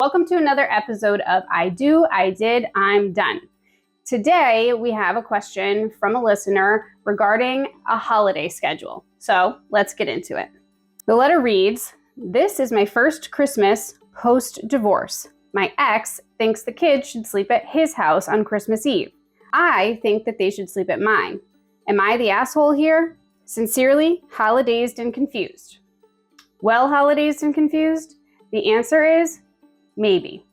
Welcome to another episode of I Do, I Did, I'm Done. Today we have a question from a listener regarding a holiday schedule. So let's get into it. The letter reads, "This is my first Christmas post-divorce. My ex thinks the kids should sleep at his house on Christmas Eve. I think that they should sleep at mine. Am I the asshole here? Sincerely, Holidazed and Confused." Well, Holidazed and Confused, the answer is maybe.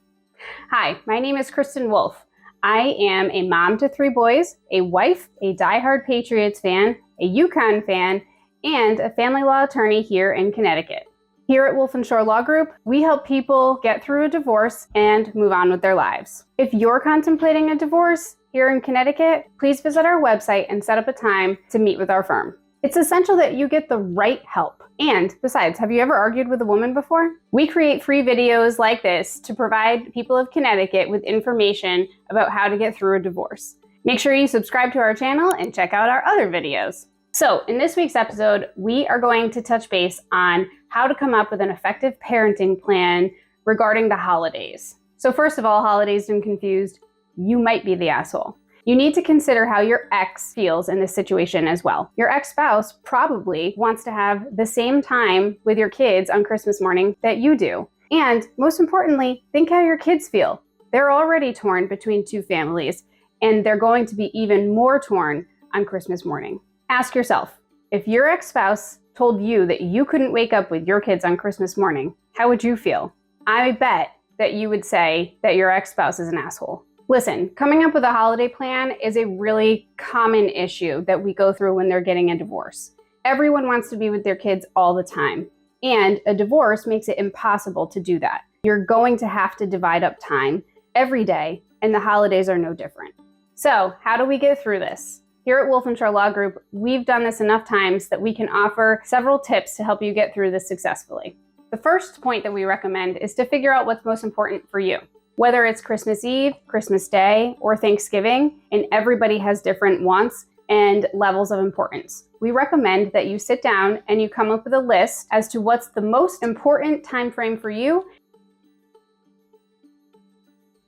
Hi, my name is Kristen Wolf. I am a mom to 3 boys, a wife, a diehard Patriots fan, a UConn fan, and a family law attorney here in Connecticut. Here at Wolf & Shore Law Group, we help people get through a divorce and move on with their lives. If you're contemplating a divorce here in Connecticut, please visit our website and set up a time to meet with our firm. It's essential that you get the right help. And besides, have you ever argued with a woman before? We create free videos like this to provide people of Connecticut with information about how to get through a divorce. Make sure you subscribe to our channel and check out our other videos. So in this week's episode, we are going to touch base on how to come up with an effective parenting plan regarding the holidays. So first of all, Holidazed and Confused, you might be the asshole. You need to consider how your ex feels in this situation as well. Your ex-spouse probably wants to have the same time with your kids on Christmas morning that you do. And most importantly, think how your kids feel. They're already torn between 2 families, and they're going to be even more torn on Christmas morning. Ask yourself, if your ex-spouse told you that you couldn't wake up with your kids on Christmas morning, how would you feel? I bet that you would say that your ex-spouse is an asshole. Listen, coming up with a holiday plan is a really common issue that we go through when they're getting a divorce. Everyone wants to be with their kids all the time, and a divorce makes it impossible to do that. You're going to have to divide up time every day, and the holidays are no different. So, how do we get through this? Here at Wolf & Shore Law Group, we've done this enough times that we can offer several tips to help you get through this successfully. The first point that we recommend is to figure out what's most important for you. Whether it's Christmas Eve, Christmas Day, or Thanksgiving, and everybody has different wants and levels of importance. We recommend that you sit down and you come up with a list as to what's the most important time frame for you.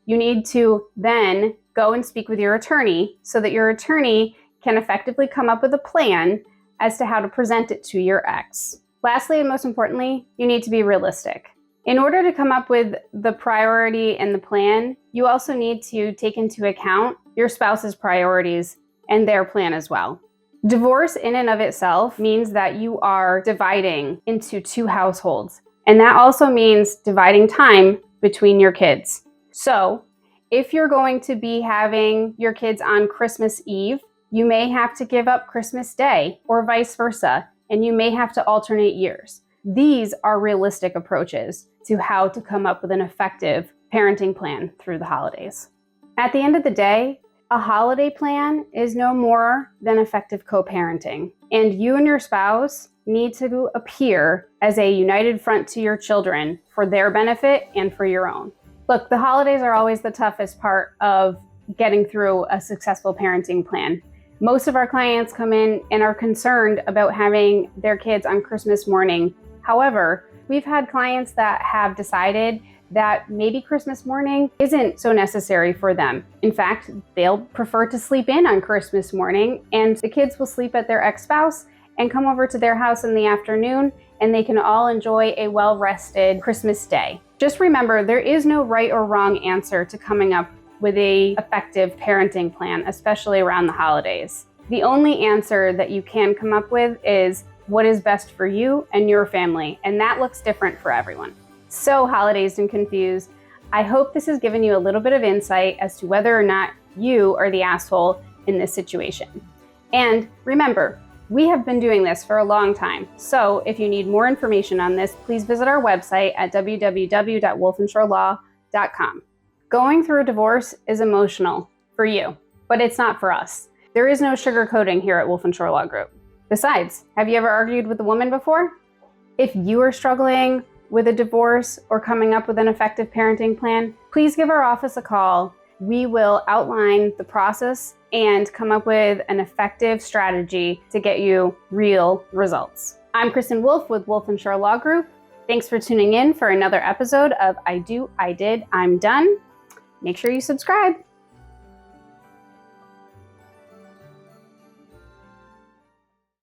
You need to then go and speak with your attorney so that your attorney can effectively come up with a plan as to how to present it to your ex. Lastly, and most importantly, you need to be realistic. In order to come up with the priority and the plan, you also need to take into account your spouse's priorities and their plan as well. Divorce in and of itself means that you are dividing into 2 households, and that also means dividing time between your kids. So, if you're going to be having your kids on Christmas Eve, you may have to give up Christmas Day or vice versa, and you may have to alternate years. These are realistic approaches to how to come up with an effective parenting plan through the holidays. At the end of the day, a holiday plan is no more than effective co-parenting, and you and your spouse need to appear as a united front to your children for their benefit and for your own. Look, the holidays are always the toughest part of getting through a successful parenting plan. Most of our clients come in and are concerned about having their kids on Christmas morning. However, we've had clients that have decided that maybe Christmas morning isn't so necessary for them. In fact, they'll prefer to sleep in on Christmas morning, and the kids will sleep at their ex-spouse and come over to their house in the afternoon, and they can all enjoy a well-rested Christmas day. Just remember, there is no right or wrong answer to coming up with an effective parenting plan, especially around the holidays. The only answer that you can come up with is what is best for you and your family, and that looks different for everyone. So, Holidazed and Confused, I hope this has given you a little bit of insight as to whether or not you are the asshole in this situation. And remember, we have been doing this for a long time, so if you need more information on this, please visit our website at www.wolfandshorelaw.com. Going through a divorce is emotional for you, but it's not for us. There is no sugarcoating here at Wolf & Shore Law Group. Besides, have you ever argued with a woman before? If you are struggling with a divorce or coming up with an effective parenting plan, please give our office a call. We will outline the process and come up with an effective strategy to get you real results. I'm Kristen Wolf with Wolf & Shore Law Group. Thanks for tuning in for another episode of I Do, I Did, I'm Done. Make sure you subscribe.